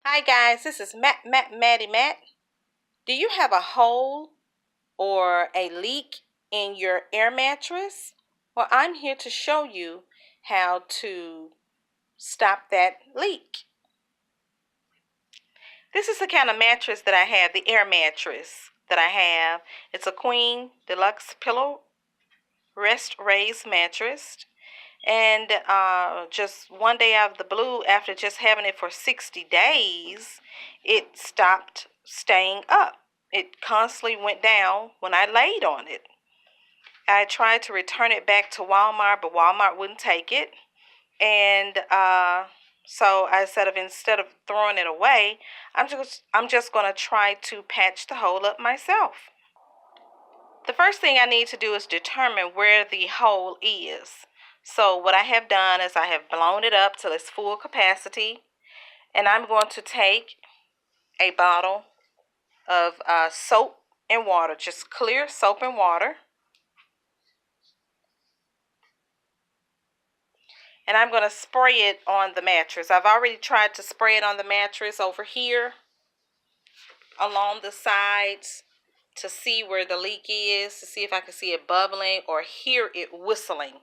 Hi guys, this is Maddie Matt. Do you have a hole or a leak in your air mattress? Well, I'm here to show you how to stop that leak. This is the kind of mattress that I have, the air mattress that I have. It's a queen deluxe pillow rest raised mattress. And just one day out of the blue, after just having it for 60 days, it stopped staying up. It constantly went down when I laid on it. I tried to return it back to Walmart, but Walmart wouldn't take it. And so I said, instead of throwing it away, I'm just going to try to patch the hole up myself. The first thing I need to do is determine where the hole is. So what I have done is I have blown it up till its full capacity, and I'm going to take a bottle of soap and water, just clear soap and water, and I'm going to spray it on the mattress. I've already tried to spray it on the mattress over here along the sides to see where the leak is, to see if I can see it bubbling or hear it whistling,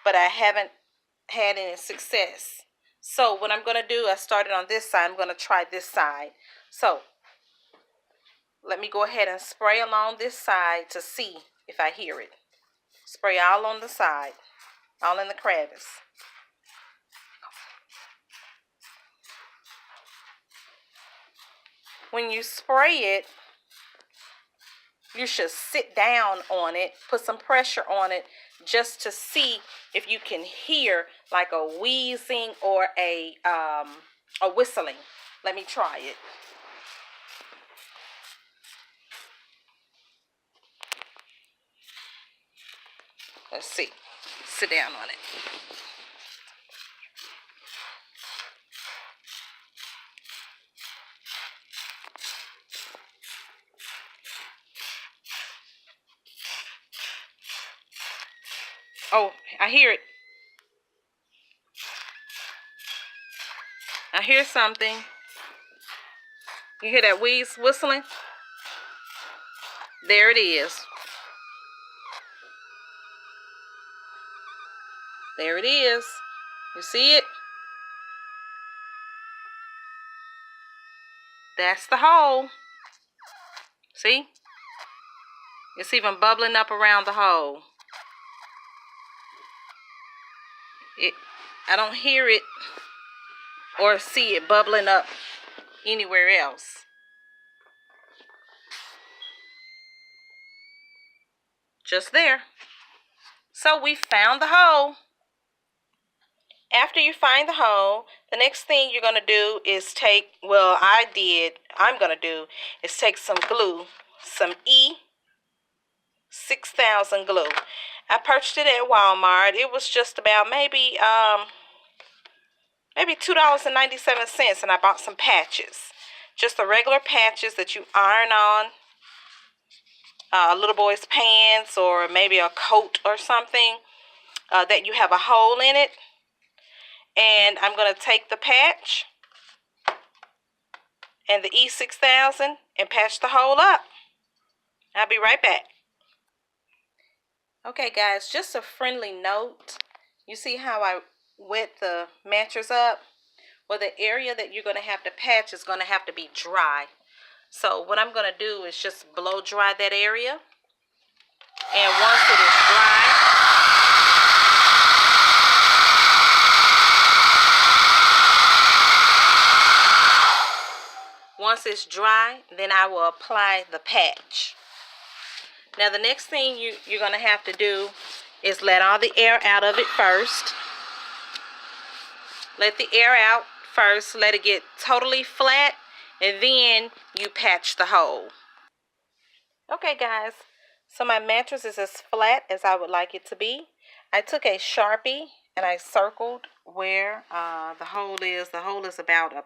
but I haven't had any success. So what I'm going to do, I started on this side, I'm going to try this side. So let me go ahead and spray along this side to see if I hear it. Spray all on the side, all in the crevice. When you spray it, you should sit down on it, put some pressure on it, just to see if you can hear like a wheezing or a whistling. Let me try it. Let's see. Sit down on it. Oh, I hear it. I hear something. You hear that whistling? There it is. There it is. You see it? That's the hole. See? It's even bubbling up around the hole. I don't hear it or see it bubbling up anywhere else. Just there. So we found the hole. After you find the hole, the next thing you're going to do is I'm going to do is take some glue, some E6000 glue. I purchased it at Walmart. It was just about maybe $2.97, and I bought some patches. Just the regular patches that you iron on a little boy's pants or maybe a coat or something that you have a hole in it. And I'm going to take the patch and the E6000 and patch the hole up. I'll be right back. Okay guys, just a friendly note. You see how I wet the mattress up? Well, the area that you're going to have to patch is going to have to be dry. So what I'm going to do is just blow dry that area. And once it is dry, then I will apply the patch. Now the next thing you're going to have to do is let all the air out of it first. Let the air out first, let it get totally flat, and then you patch the hole. Okay guys, so my mattress is as flat as I would like it to be. I took a Sharpie and I circled where the hole is. The hole is about a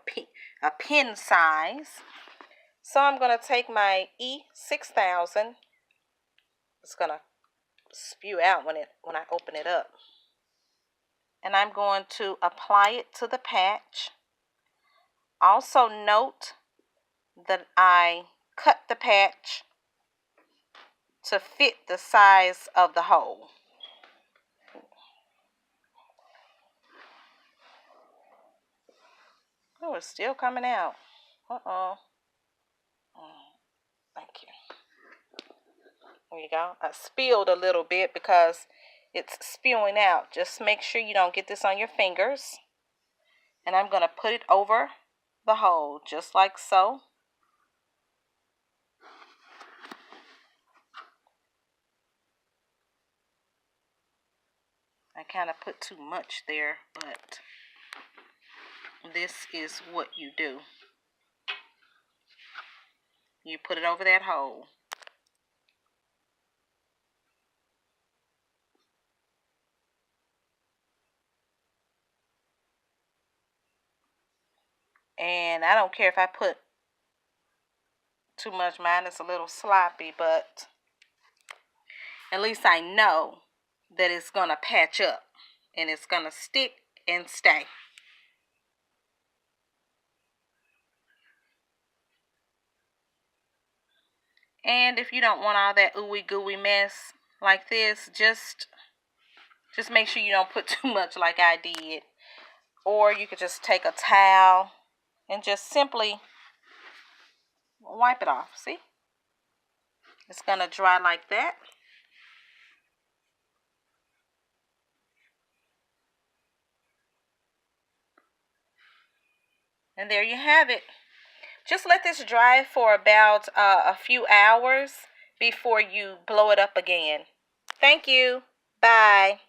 pin size. So I'm going to take my E6000. It's going to spew out when I open it up. And I'm going to apply it to the patch Also note that I cut the patch to fit the size of the hole. Oh, it's still coming out. Uh-oh. Thank you. There you go. I spilled a little bit because it's spewing out. Just make sure you don't get this on your fingers. And I'm going to put it over the hole, just like so. I kind of put too much there, but this is what you do. You put it over that hole. And I don't care if I put too much. Mine is a little sloppy, but at least I know that it's going to patch up and it's going to stick and stay. And if you don't want all that ooey gooey mess like this, just make sure you don't put too much like I did. Or you could just take a towel and just simply wipe it off. See? It's going to dry like that. And there you have it. Just let this dry for about a few hours before you blow it up again. Thank you. Bye.